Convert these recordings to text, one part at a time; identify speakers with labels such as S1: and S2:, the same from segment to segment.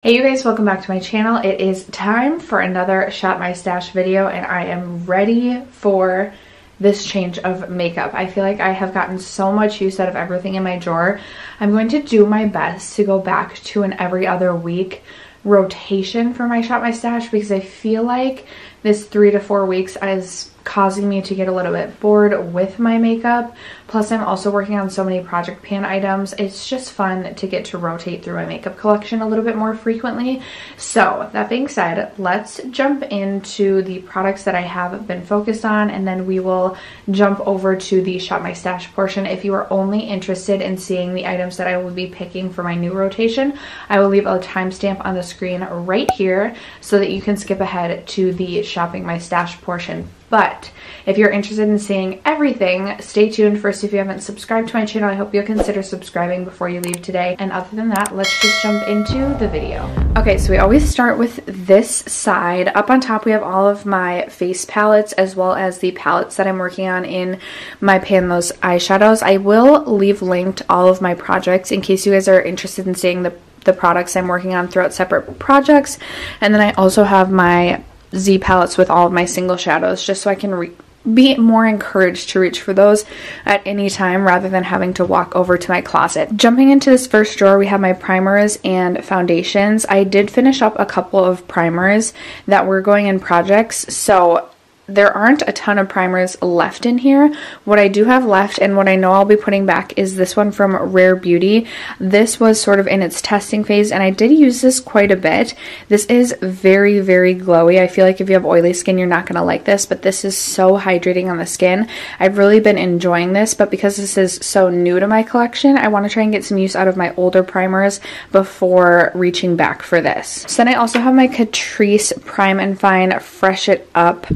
S1: Hey you guys, welcome back to my channel. It is time for another Shop My Stash video and I am ready for this change of makeup. I feel like I have gotten so much use out of everything in my drawer. I'm going to do my best to go back to an every other week rotation for my Shop My Stash because I feel like this 3 to 4 weeks is causing me to get a little bit bored with my makeup. Plus I'm also working on so many project pan items. It's just fun to get to rotate through my makeup collection a little bit more frequently. So that being said, let's jump into the products that I have been focused on and then we will jump over to the Shop My Stash portion. If you are only interested in seeing the items that I will be picking for my new rotation, I will leave a timestamp on the screen right here so that you can skip ahead to the Shopping My Stash portion. But if you're interested in seeing everything, stay tuned. First, if you haven't subscribed to my channel, I hope you'll consider subscribing before you leave today. And other than that, let's just jump into the video. Okay, so we always start with this side. Up on top, we have all of my face palettes as well as the palettes that I'm working on in my Pan Those eyeshadows. I will leave linked all of my projects in case you guys are interested in seeing the products I'm working on throughout separate projects. And then I also have my Z palettes with all of my single shadows just so I can be more encouraged to reach for those at any time rather than having to walk over to my closet. Jumping into this first drawer, we have my primers and foundations. I did finish up a couple of primers that were going in projects, so there aren't a ton of primers left in here. What I do have left and what I know I'll be putting back is this one from Rare Beauty. This was sort of in its testing phase and I did use this quite a bit. This is very, very glowy. I feel like if you have oily skin, you're not going to like this, but this is so hydrating on the skin. I've really been enjoying this, but because this is so new to my collection, I want to try and get some use out of my older primers before reaching back for this. So then I also have my Catrice Prime and Fine Fresh It Up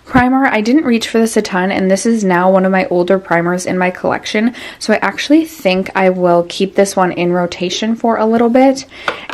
S1: primer. I didn't reach for this a ton and this is now one of my older primers in my collection, so I actually think I will keep this one in rotation for a little bit.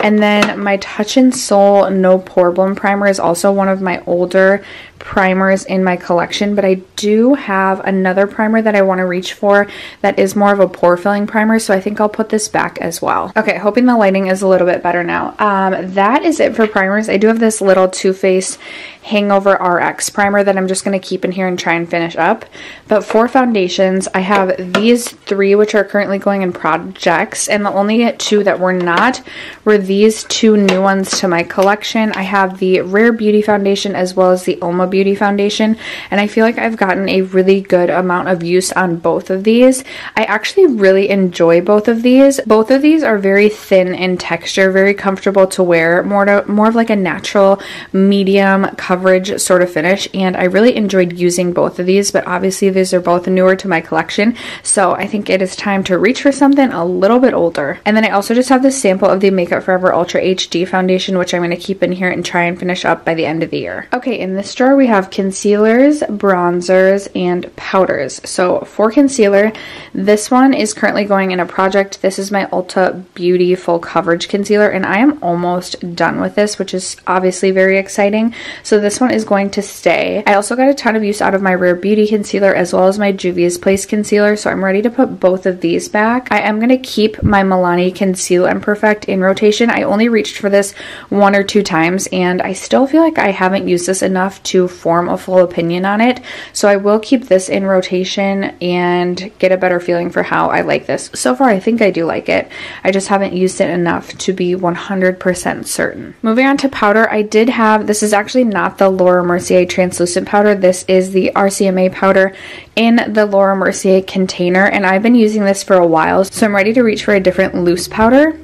S1: And then my Touch in Sol No Problem primer is also one of my older primers in my collection, but I do have another primer that I want to reach for that is more of a pore filling primer, so I think I'll put this back as well. Okay, hoping the lighting is a little bit better now. That is it for primers. I do have this little Too Faced Hangover RX primer that I'm just going to keep in here and try and finish up. But for foundations, I have these 3 which are currently going in projects, and the only 2 that were not were these 2 new ones to my collection. I have the Rare Beauty foundation as well as the Oma Beauty foundation, and I feel like I've gotten a really good amount of use on both of these. I actually really enjoy both of these. Both of these are very thin in texture, very comfortable to wear, more of like a natural medium coverage sort of finish, and I really enjoyed using both of these, but obviously these are both newer to my collection, so I think it is time to reach for something a little bit older. And then I also just have this sample of the Makeup Forever Ultra HD foundation, which I'm going to keep in here and try and finish up by the end of the year. Okay, in this drawer we have concealers, bronzers, and powders. So for concealer, this one is currently going in a project. This is my Ulta Beauty Full Coverage Concealer, and I am almost done with this, which is obviously very exciting. So this one is going to stay. I also got a ton of use out of my Rare Beauty concealer as well as my Juvia's Place concealer, so I'm ready to put both of these back. I am going to keep my Milani Conceal and Perfect in rotation. I only reached for this 1 or 2 times, and I still feel like I haven't used this enough to form a full opinion on it, so I will keep this in rotation and get a better feeling for how I like this. So far I think I do like it, I just haven't used it enough to be 100% certain. Moving on to powder, I did have, this is actually not the Laura Mercier translucent powder, this is the RCMA powder in the Laura Mercier container, and I've been using this for a while, so I'm ready to reach for a different loose powder.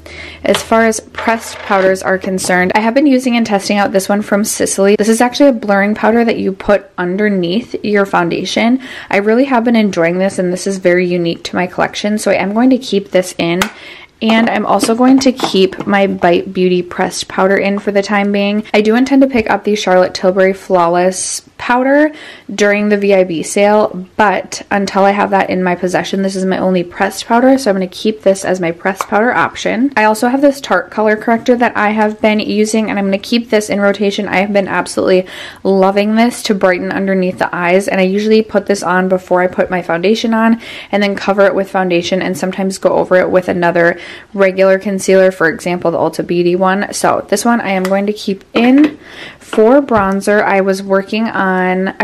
S1: As far as pressed powders are concerned, I have been using and testing out this one from Sicily. This is actually a blurring powder that you put underneath your foundation. I really have been enjoying this, and this is very unique to my collection, so I am going to keep this in. And I'm also going to keep my Bite Beauty pressed powder in for the time being. I do intend to pick up the Charlotte Tilbury Flawless powder during the VIB sale, but until I have that in my possession, this is my only pressed powder, so I'm going to keep this as my pressed powder option. I also have this Tarte color corrector that I have been using, and I'm going to keep this in rotation. I have been absolutely loving this to brighten underneath the eyes, and I usually put this on before I put my foundation on, and then cover it with foundation, and sometimes go over it with another regular concealer, for example, the Ulta Beauty one. So this one I am going to keep in. For bronzer, I was working on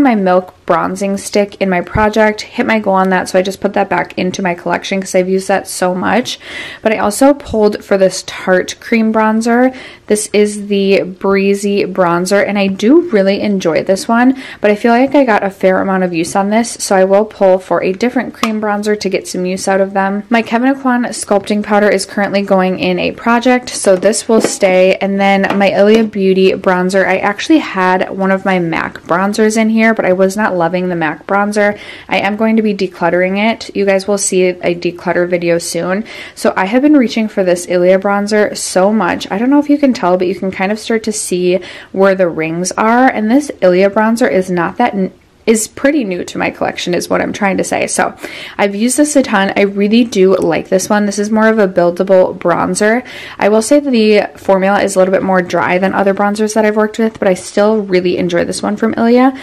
S1: my Milk bronzing stick in my project, hit my goal on that, so I just put that back into my collection because I've used that so much. But I also pulled for this Tarte cream bronzer. This is the Breezy bronzer, and I do really enjoy this one, but I feel like I got a fair amount of use on this, so I will pull for a different cream bronzer to get some use out of them. My Kevyn Aucoin sculpting powder is currently going in a project, so this will stay. And then my Ilia Beauty bronzer, I actually had one of my MAC bronzers in here, but I was not loving the MAC bronzer. I am going to be decluttering it. You guys will see a declutter video soon. So I have been reaching for this Ilia bronzer so much. I don't know if you can tell, but you can kind of start to see where the rings are. And this Ilia bronzer is pretty new to my collection is what I'm trying to say. So I've used this a ton. I really do like this one. This is more of a buildable bronzer. I will say that the formula is a little bit more dry than other bronzers that I've worked with, but I still really enjoy this one from Ilia.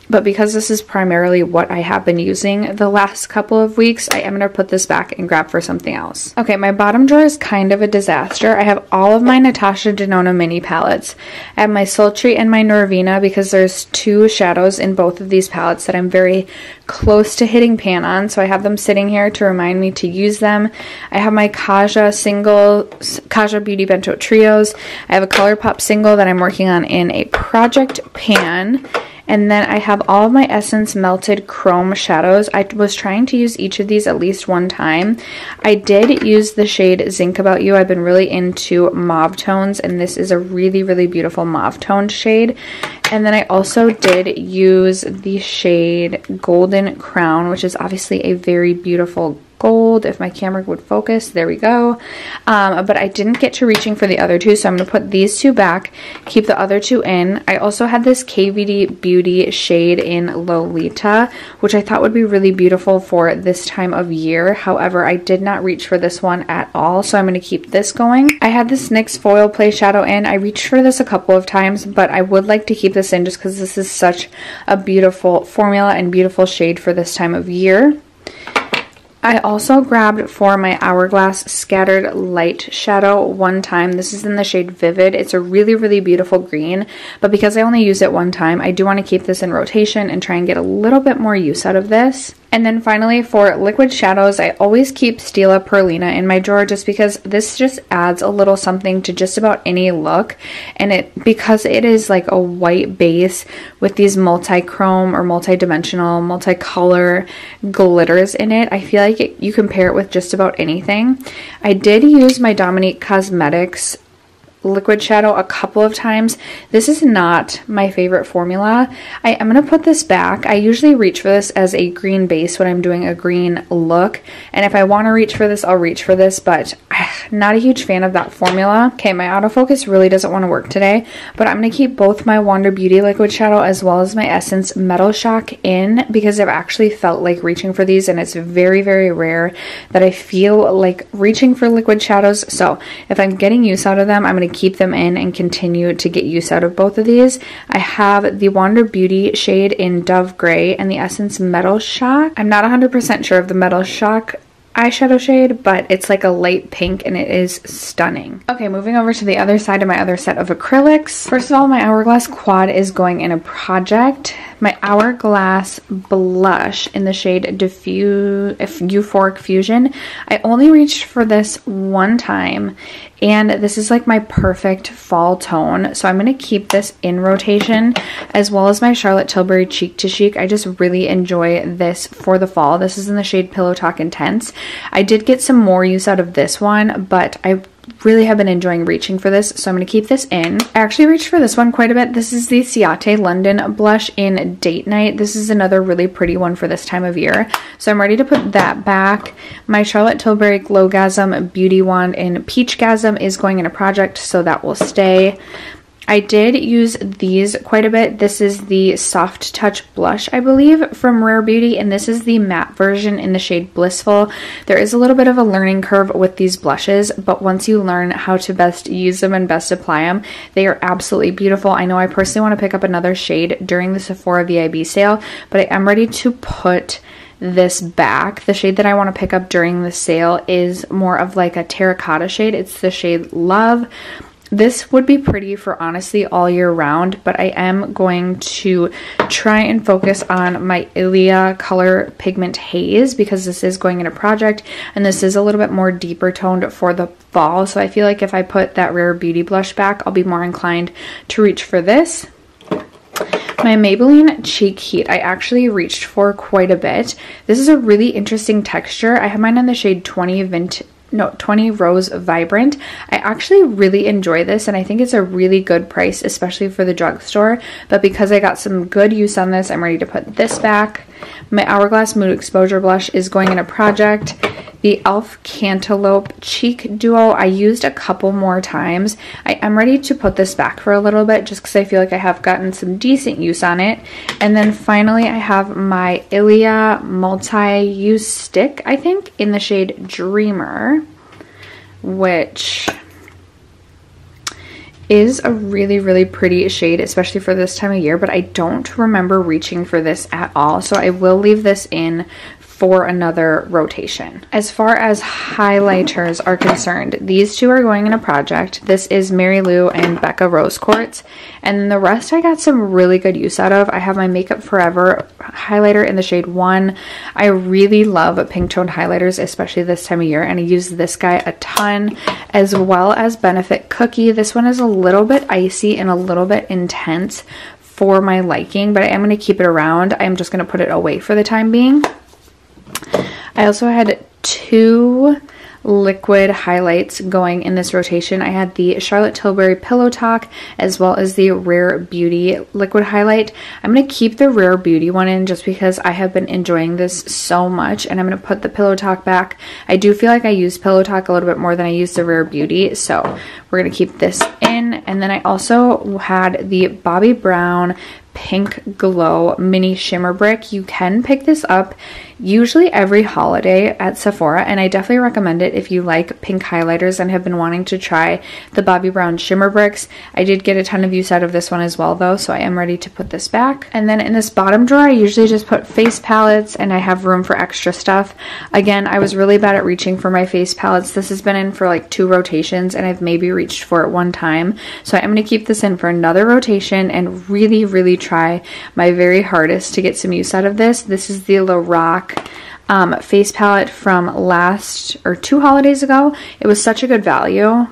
S1: But because this is primarily what I have been using the last couple of weeks, I am going to put this back and grab for something else. Okay, my bottom drawer is kind of a disaster. I have all of my Natasha Denona mini palettes. I have my Sultry and my Norvina because there's two shadows in both of these palettes that I'm very close to hitting pan on, so I have them sitting here to remind me to use them. I have my Kaja Beauty Bento Trios. I have a ColourPop single that I'm working on in a project pan. And then I have all of my Essence Melted Chrome shadows. I was trying to use each of these at least one time. I did use the shade Zinc About You. I've been really into mauve tones, and this is a really, really beautiful mauve toned shade. And then I also did use the shade Golden Crown, which is obviously a very beautiful gold. If my camera would focus, there we go. But I didn't get to reaching for the other two, so I'm going to put these two back, keep the other two in. I also had this KVD Beauty shade in Lolita, which I thought would be really beautiful for this time of year. However, I did not reach for this one at all, so I'm going to keep this going. I had this NYX Foil Play Shadow in. I reached for this a couple of times, but I would like to keep this in just because this is such a beautiful formula and beautiful shade for this time of year. I also grabbed for my Hourglass Scattered Light Shadow one time. This is in the shade Vivid. It's a really, really beautiful green, but because I only use it one time, I do want to keep this in rotation and try and get a little bit more use out of this. And then finally, for liquid shadows, I always keep Stila Perlina in my drawer just because this just adds a little something to just about any look. And because it is like a white base with these multi-chrome or multi-dimensional, multicolor glitters in it, I feel like you can pair it with just about anything. I did use my Dominique Cosmetics liquid shadow a couple of times. This is not my favorite formula. I am going to put this back. I usually reach for this as a green base when I'm doing a green look, and if I want to reach for this, I'll reach for this, but not a huge fan of that formula. Okay, my autofocus really doesn't want to work today, but I'm going to keep both my Wander Beauty liquid shadow as well as my Essence Metal Shock in because I've actually felt like reaching for these, and it's very, very rare that I feel like reaching for liquid shadows. So if I'm getting use out of them, I'm going to keep them in and continue to get use out of both of these. I have the Wander Beauty shade in Dove Gray and the Essence Metal Shock. I'm not 100% sure of the Metal Shock eyeshadow shade, but it's like a light pink and it is stunning. Okay, moving over to the other side of my other set of acrylics. First of all, my Hourglass Quad is going in a project. My Hourglass blush in the shade Euphoric Fusion. I only reached for this one time, and this is like my perfect fall tone, so I'm going to keep this in rotation, as well as my Charlotte Tilbury Cheek to Chic. I just really enjoy this for the fall. This is in the shade Pillow Talk Intense. I did get some more use out of this one, but I really have been enjoying reaching for this, so I'm going to keep this in. I actually reached for this one quite a bit. This is the Ciate London blush in Date Night. This is another really pretty one for this time of year, so I'm ready to put that back. My Charlotte Tilbury Glowgasm Beauty Wand in Peachgasm is going in a project, so that will stay. I did use these quite a bit. This is the Soft Touch Blush, I believe, from Rare Beauty, and this is the matte version in the shade Blissful. There is a little bit of a learning curve with these blushes, but once you learn how to best use them and best apply them, they are absolutely beautiful. I know I personally want to pick up another shade during the Sephora VIB sale, but I am ready to put this back. The shade that I want to pick up during the sale is more of like a terracotta shade. It's the shade Love. This would be pretty for honestly all year round, but I am going to try and focus on my Ilia Color Pigment Haze because this is going in a project and this is a little bit more deeper toned for the fall. So I feel like if I put that Rare Beauty blush back, I'll be more inclined to reach for this. My Maybelline Cheek Heat, I actually reached for quite a bit. This is a really interesting texture. I have mine in the shade 20 Rose Vibrant. I actually really enjoy this and I think it's a really good price, especially for the drugstore. But because I got some good use on this, I'm ready to put this back. My Hourglass Mood Exposure Blush is going in a project. The e.l.f. Cantaloupe Cheek Duo, I used a couple more times. I am ready to put this back for a little bit just because I feel like I have gotten some decent use on it. And then finally I have my Ilia Multi-Use Stick, I think, in the shade Dreamer, which is a really, really pretty shade, especially for this time of year, but I don't remember reaching for this at all, so I will leave this in for another rotation. As far as highlighters are concerned, these two are going in a project. This is Mary Lou and Becca Rose Quartz, and the rest I got some really good use out of. I have my Makeup Forever highlighter in the shade 1. I really love pink toned highlighters, especially this time of year, and I use this guy a ton, as well as Benefit Cookie. This one is a little bit icy and a little bit intense for my liking, but I am going to keep it around. I'm just going to put it away for the time being. I also had two liquid highlights going in this rotation. I had the Charlotte Tilbury Pillow Talk as well as the Rare Beauty liquid highlight. I'm going to keep the Rare Beauty one in just because I have been enjoying this so much, and I'm going to put the Pillow Talk back. I do feel like I use Pillow Talk a little bit more than I use the Rare Beauty, so we're going to keep this in. And then I also had the Bobbi Brown Pink Glow Mini Shimmer Brick. You can pick this up usually every holiday at Sephora, and I definitely recommend it if you like pink highlighters and have been wanting to try the Bobbi Brown Shimmer Bricks. I did get a ton of use out of this one as well though, so I am ready to put this back. And then in this bottom drawer, I usually just put face palettes and I have room for extra stuff. Again, I was really bad at reaching for my face palettes. This has been in for like 2 rotations and I've maybe reached for it 1 time. So I'm going to keep this in for another rotation and really, really try my very hardest to get some use out of this. This is the Lorac face palette from 2 holidays ago. It was such a good value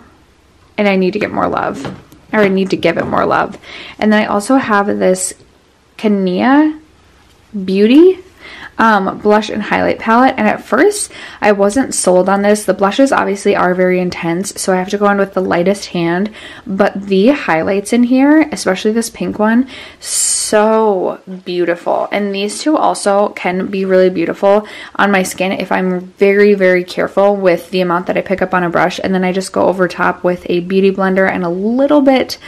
S1: and I need to get more love, or I need to give it more love. And then I also have this Kania Beauty blush and highlight palette, and at first I wasn't sold on this. The blushes obviously are very intense, so I have to go in with the lightest hand, but the highlights in here, especially this pink one, so beautiful. And these two also can be really beautiful on my skin if I'm very, very careful with the amount that I pick up on a brush, and then I just go over top with a beauty blender and a little bit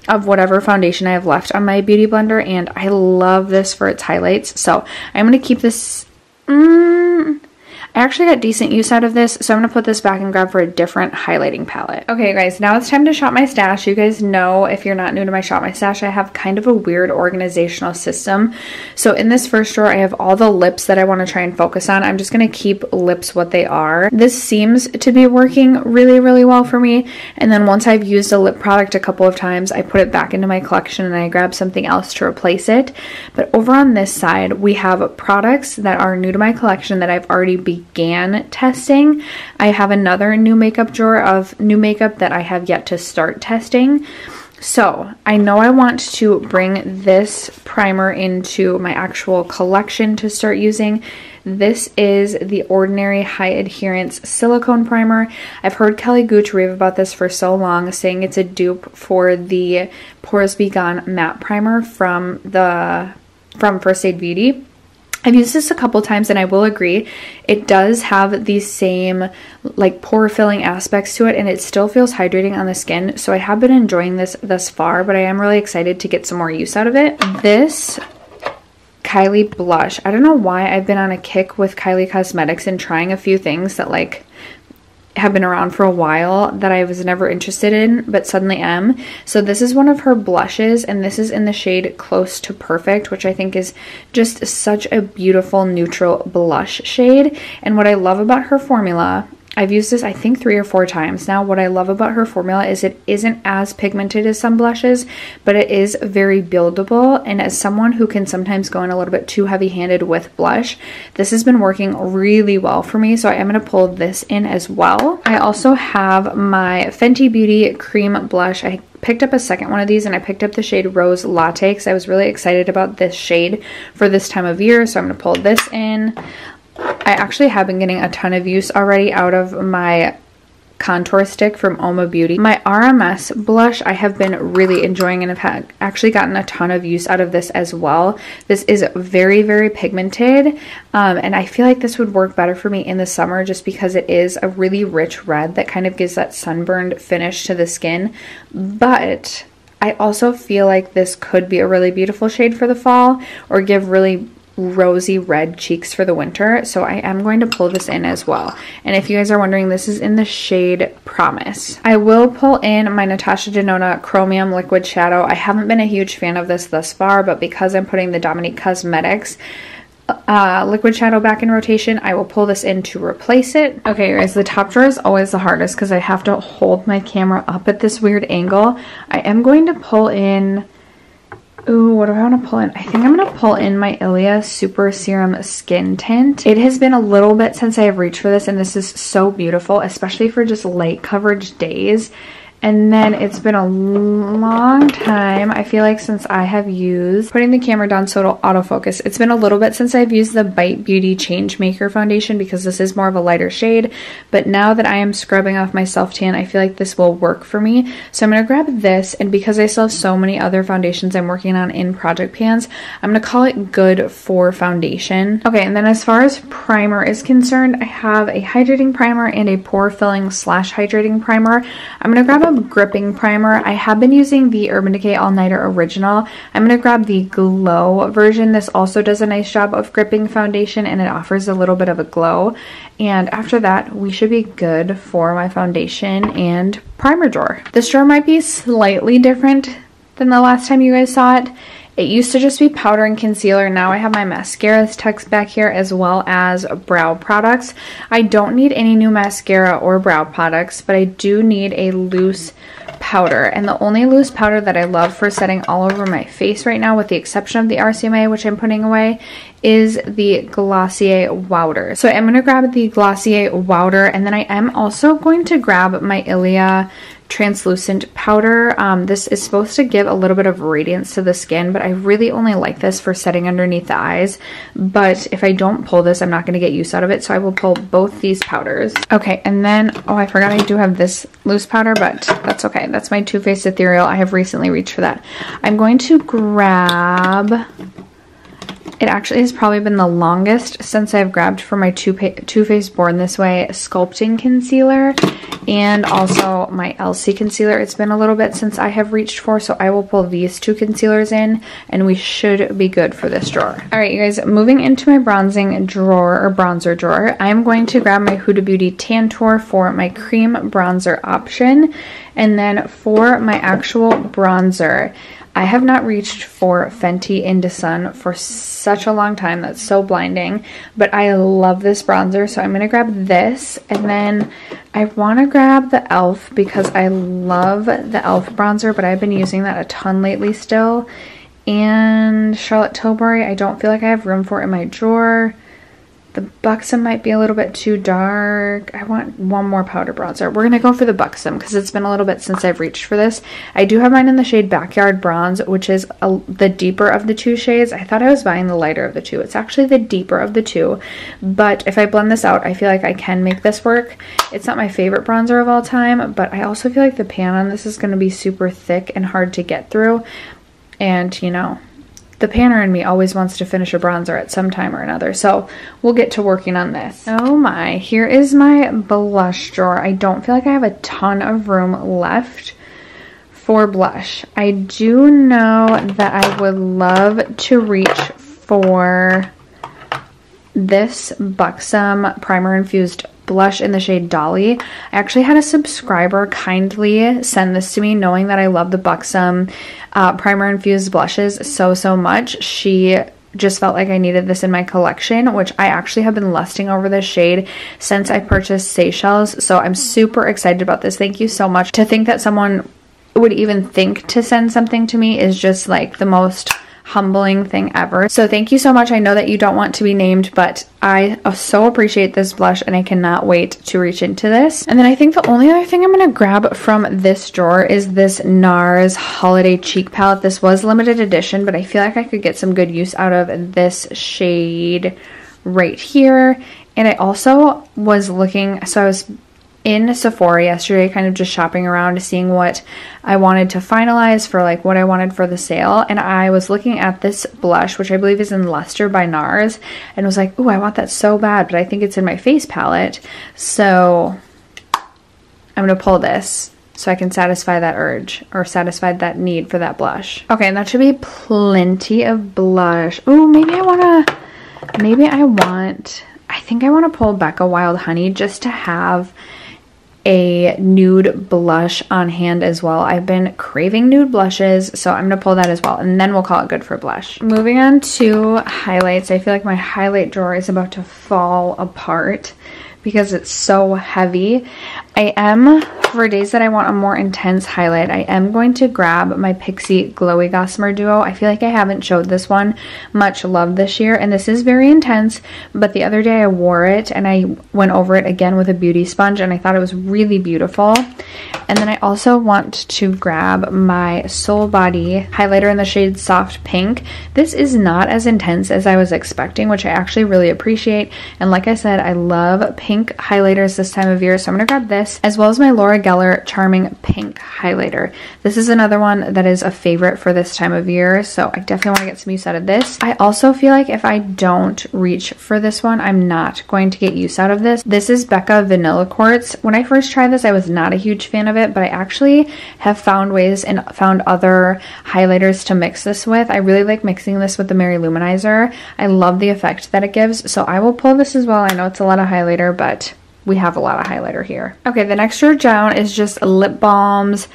S1: of whatever foundation I have left on my beauty blender, and I love this for its highlights. So I'm going to keep this. I actually got decent use out of this, so I'm going to put this back and grab for a different highlighting palette. Okay guys, now it's time to shop my stash. You guys know, if you're not new to my shop my stash, I have kind of a weird organizational system. So in this first drawer, I have all the lips that I want to try and focus on. I'm just going to keep lips what they are. This seems to be working really, really well for me. And then once I've used a lip product a couple of times, I put it back into my collection and I grab something else to replace it. But over on this side, we have products that are new to my collection that I've already began testing. I have another new makeup drawer of new makeup that I have yet to start testing. So I know I want to bring this primer into my actual collection to start using. This is the Ordinary High Adherence Silicone Primer. I've heard Kelly Gooch rave about this for so long, saying it's a dupe for the Pores Be Gone Matte Primer from First Aid Beauty. I've used this a couple times and I will agree, it does have the same like pore filling aspects to it and it still feels hydrating on the skin. So I have been enjoying this thus far, but I am really excited to get some more use out of it. This Kylie blush, I don't know why I've been on a kick with Kylie Cosmetics and trying a few things that like have been around for a while that I was never interested in but suddenly am. So this is one of her blushes and this is in the shade Close to Perfect, which I think is just such a beautiful neutral blush shade. And what I love about her formula, I've used this I think 3 or 4 times now. What I love about her formula is it isn't as pigmented as some blushes, but it is very buildable. And as someone who can sometimes go in a little bit too heavy-handed with blush, this has been working really well for me. So I am going to pull this in as well. I also have my Fenty Beauty cream blush. I picked up a second one of these and I picked up the shade Rose Latte because I was really excited about this shade for this time of year. So I'm going to pull this in. I actually have been getting a ton of use already out of my contour stick from Oma Beauty. My RMS blush I have been really enjoying and have actually gotten a ton of use out of this as well. This is very, very pigmented and I feel like this would work better for me in the summer just because it is a really rich red that kind of gives that sunburned finish to the skin. But I also feel like this could be a really beautiful shade for the fall or give really rosy red cheeks for the winter. So I am going to pull this in as well. And if you guys are wondering, this is in the shade Promise. I will pull in my Natasha Denona Chromium Liquid Shadow. I haven't been a huge fan of this thus far, but because I'm putting the Dominique Cosmetics liquid shadow back in rotation, I will pull this in to replace it. Okay guys, the top drawer is always the hardest because I have to hold my camera up at this weird angle. I am going to pull in, ooh, what do I want to pull in? I think I'm going to pull in my Ilia Super Serum Skin Tint. It has been a little bit since I have reached for this and this is so beautiful, especially for just light coverage days. And then it's been a long time, I feel like, since I have used, putting the camera down so it'll autofocus. It's been a little bit since I've used the Bite Beauty Changemaker foundation because this is more of a lighter shade. But now that I am scrubbing off my self tan, I feel like this will work for me. So I'm going to grab this, and because I still have so many other foundations I'm working on in project pans, I'm going to call it good for foundation. Okay, and then as far as primer is concerned, I have a hydrating primer and a pore filling / hydrating primer. I'm going to grab a gripping primer. I have been using the Urban Decay All Nighter Original. I'm going to grab the Glow version. This also does a nice job of gripping foundation and it offers a little bit of a glow. And after that, we should be good for my foundation and primer drawer. This drawer might be slightly different than the last time you guys saw it. It used to just be powder and concealer. Now I have my mascaras tucked back here as well as brow products. I don't need any new mascara or brow products, but I do need a loose powder. And the only loose powder that I love for setting all over my face right now, with the exception of the RCMA, which I'm putting away, is the Glossier Wowder. So I'm going to grab the Glossier Wowder, and then I am also going to grab my Ilia translucent powder. This is supposed to give a little bit of radiance to the skin, but I really only like this for setting underneath the eyes. But if I don't pull this, I'm not going to get use out of it, so I will pull both these powders. Okay, and then, oh, I forgot I do have this loose powder, but that's okay. That's my Too Faced Ethereal. I have recently reached for that. I'm going to grab... It actually has probably been the longest since I've grabbed for my Too Faced Born This Way Sculpting Concealer and also my Elsie Concealer. It's been a little bit since I have reached for, so I will pull these two concealers in and we should be good for this drawer. Alright, you guys, moving into my bronzing drawer or bronzer drawer, I'm going to grab my Huda Beauty Tantour for my cream bronzer option. And then for my actual bronzer, I have not reached for Fenty Into Sun for such a long time. That's so blinding. But I love this bronzer, so I'm going to grab this. And then I want to grab the e.l.f. because I love the e.l.f. bronzer, but I've been using that a ton lately still. And Charlotte Tilbury, I don't feel like I have room for it in my drawer. The Buxom might be a little bit too dark. I want one more powder bronzer. We're going to go for the Buxom because it's been a little bit since I've reached for this. I do have mine in the shade Backyard Bronze, which is the deeper of the two shades. I thought I was buying the lighter of the two. It's actually the deeper of the two. But if I blend this out, I feel like I can make this work. It's not my favorite bronzer of all time, but I also feel like the pan on this is going to be super thick and hard to get through. And, you know, the panner in me always wants to finish a bronzer at some time or another. So we'll get to working on this. Oh my, here is my blush drawer. I don't feel like I have a ton of room left for blush. I do know that I would love to reach for this Buxom Primer Infused blush in the shade Dolly. I actually had a subscriber kindly send this to me knowing that I love the Buxom Primer Infused blushes so much. She just felt like I needed this in my collection, which I actually have been lusting over this shade since I purchased Seychelles. So I'm super excited about this. Thank you so much. To think that someone would even think to send something to me is just like the most humbling thing ever. So thank you so much. I know that you don't want to be named, but I so appreciate this blush and I cannot wait to reach into this. And then I think the only other thing I'm going to grab from this drawer is this NARS Holiday Cheek Palette. This was limited edition, but I feel like I could get some good use out of this shade right here. And I also was looking, so I was in Sephora yesterday, kind of just shopping around, seeing what I wanted to finalize for like what I wanted for the sale. And I was looking at this blush, which I believe is in Luster by NARS, and was like, ooh, I want that so bad, but I think it's in my face palette. So I'm going to pull this so I can satisfy that urge or satisfy that need for that blush. Okay, and that should be plenty of blush. Ooh, I think I want to pull Becca Wild Honey just to have a nude blush on hand as well. I've been craving nude blushes, so I'm going to pull that as well, and then we'll call it good for blush. Moving on to highlights. I feel like my highlight drawer is about to fall apart because it's so heavy. For days that I want a more intense highlight, I am going to grab my Pixi Glowy Gossamer Duo. I feel like I haven't showed this one much love this year, and this is very intense, but the other day I wore it and I went over it again with a beauty sponge and I thought it was really beautiful. And then I also want to grab my Soul Body highlighter in the shade Soft Pink. This is not as intense as I was expecting, which I actually really appreciate. And like I said, I love pink highlighters this time of year, so I'm going to grab this as well as my Laura Geller Charming Pink highlighter. This is another one that is a favorite for this time of year, so I definitely want to get some use out of this. I also feel like if I don't reach for this one, I'm not going to get use out of this. This is Becca Vanilla Quartz. When I first tried this, I was not a huge fan of it, but I actually have found ways and found other highlighters to mix this with. I really like mixing this with the Mary Luminizer. I love the effect that it gives, so I will pull this as well. I know it's a lot of highlighter, but we have a lot of highlighter here. Okay, the next drawer down is just lip balms,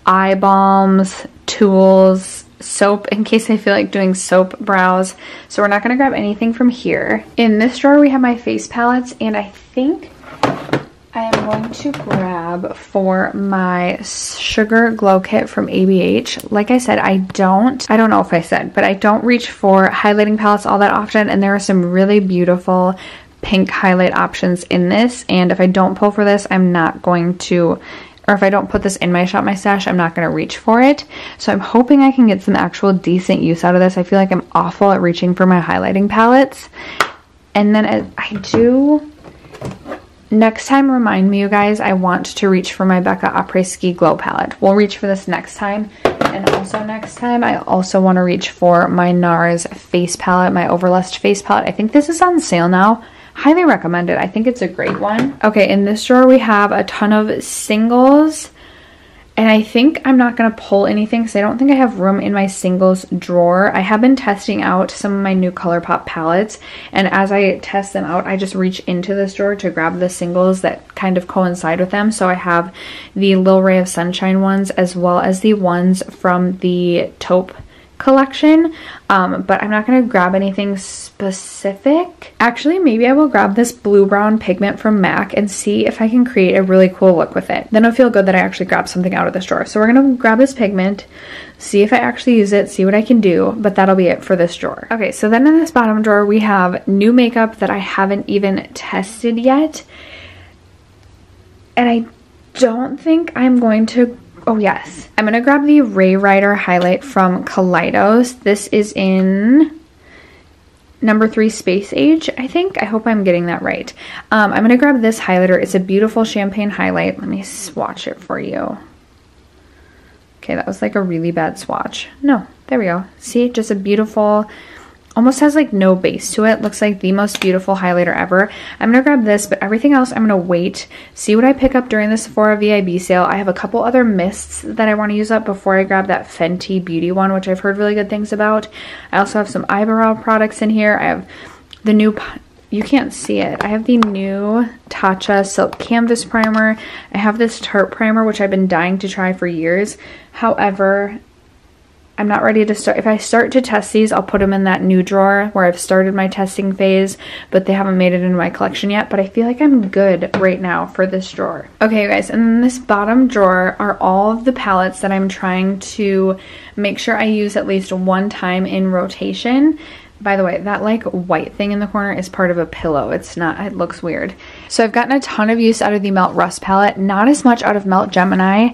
S1: eye balms, tools, soap in case I feel like doing soap brows. So we're not going to grab anything from here. In this drawer we have my face palettes, and I think I am going to grab for my Sugar Glow Kit from ABH. Like I said, I don't know if I said, but I don't reach for highlighting palettes all that often, and there are some really beautiful pink highlight options in this, and if I don't pull for this, I'm not going to, or if I don't put this in my Shop My Stash, I'm not going to reach for it. So I'm hoping I can get some actual decent use out of this. I feel like I'm awful at reaching for my highlighting palettes. And then next time, remind me, you guys, I want to reach for my Becca Après Ski Glow palette. We'll reach for this next time. And also next time, I also want to reach for my NARS face palette, my Overlust face palette. I think this is on sale now. Highly recommend it. I think it's a great one. Okay, in this drawer we have a ton of singles, and I think I'm not going to pull anything because I don't think I have room in my singles drawer. I have been testing out some of my new ColourPop palettes, and as I test them out, I just reach into this drawer to grab the singles that kind of coincide with them. So I have the Lil Ray of Sunshine ones as well as the ones from the taupe collection, but I'm not going to grab anything specific. Actually, maybe I will grab this blue brown pigment from MAC and see if I can create a really cool look with it. Then it'll feel good that I actually grabbed something out of this drawer. So we're going to grab this pigment, see if I actually use it, see what I can do, but that'll be it for this drawer. Okay, so then in this bottom drawer we have new makeup that I haven't even tested yet, and I don't think I'm going to. Oh yes, I'm gonna grab the Ray Rider highlight from Kaleidos. This is in number 3 Space Age, I think. I hope I'm getting that right. I'm gonna grab this highlighter. It's a beautiful champagne highlight. Let me swatch it for you. Okay, that was like a really bad swatch. No, there we go. See, just a beautiful, almost has like no base to it. Looks like the most beautiful highlighter ever. I'm gonna grab this, but everything else I'm gonna wait, see what I pick up during the Sephora VIB sale. I have a couple other mists that I want to use up before I grab that Fenty Beauty one, which I've heard really good things about. I also have some eyebrow products in here. I have the new, you can't see it, I have the new Tatcha Silk Canvas Primer. I have this Tarte Primer, which I've been dying to try for years. However, I'm not ready to start. If I start to test these, I'll put them in that new drawer where I've started my testing phase, but they haven't made it into my collection yet. But I feel like I'm good right now for this drawer. Okay, you guys, and then this bottom drawer are all of the palettes that I'm trying to make sure I use at least one time in rotation. By the way, that like white thing in the corner is part of a pillow. It's not, it looks weird. So I've gotten a ton of use out of the Melt Rust palette, not as much out of Melt Gemini,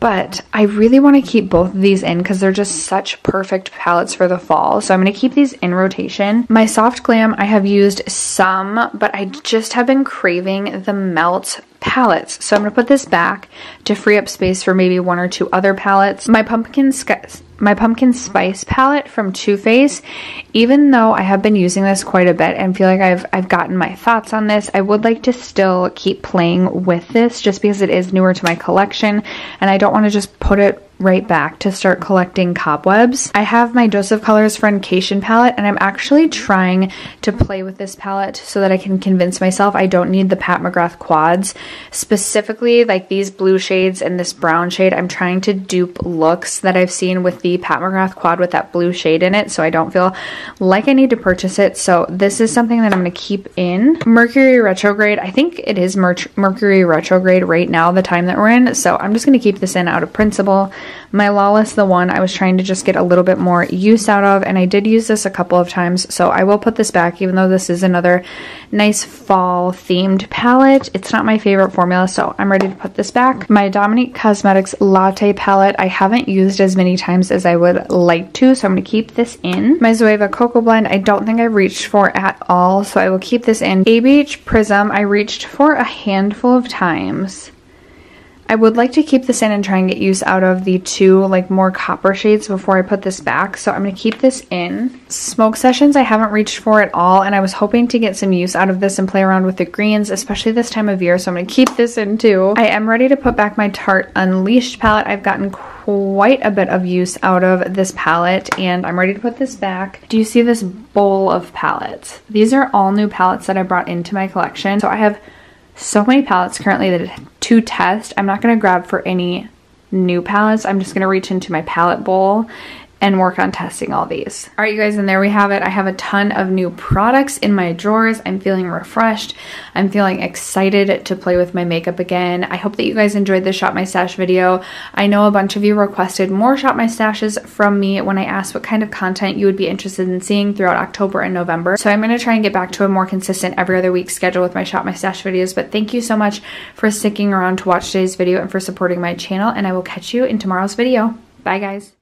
S1: but I really want to keep both of these in because they're just such perfect palettes for the fall. So I'm going to keep these in rotation. My Soft Glam, I have used some, but I just have been craving the Melt palettes. So I'm going to put this back to free up space for maybe one or two other palettes. My Pumpkin Spice palette from Too Faced, even though I have been using this quite a bit and feel like I've gotten my thoughts on this, I would like to still keep playing with this just because it is newer to my collection and I don't want to just put it right back to start collecting cobwebs. I have my Joseph Colors Friendcation palette and I'm actually trying to play with this palette so that I can convince myself I don't need the Pat McGrath quads. Specifically, like these blue shades and this brown shade, I'm trying to dupe looks that I've seen with the Pat McGrath quad with that blue shade in it, so I don't feel like I need to purchase it. So this is something that I'm going to keep in. Mercury Retrograde, I think it is Mercury Retrograde right now, the time that we're in, so I'm just going to keep this in out of principle. My Lawless, the one I was trying to just get a little bit more use out of, and I did use this a couple of times, so I will put this back even though this is another nice fall themed palette. It's not my favorite formula, so I'm ready to put this back. My Dominique Cosmetics Latte palette I haven't used as many times as I would like to, so I'm going to keep this in. My Zoeva Cocoa Blend I don't think I've reached for at all, so I will keep this in. ABH Prism I reached for a handful of times. I would like to keep this in and try and get use out of the two like more copper shades before I put this back, so I'm going to keep this in. Smoke Sessions I haven't reached for at all, and I was hoping to get some use out of this and play around with the greens, especially this time of year, so I'm going to keep this in too. I am ready to put back my Tarte Unleashed palette. I've gotten quite a bit of use out of this palette and I'm ready to put this back. Do you see this bowl of palettes? These are all new palettes that I brought into my collection, so I have so many palettes currently that to test. I'm not going to grab for any new palettes. I'm just going to reach into my palette bowl and work on testing all these. All right, you guys, and there we have it. I have a ton of new products in my drawers. I'm feeling refreshed. I'm feeling excited to play with my makeup again. I hope that you guys enjoyed the Shop My Stash video. I know a bunch of you requested more Shop My Stashes from me when I asked what kind of content you would be interested in seeing throughout October and November. So I'm going to try and get back to a more consistent every other week schedule with my Shop My Stash videos. But thank you so much for sticking around to watch today's video and for supporting my channel. And I will catch you in tomorrow's video. Bye, guys.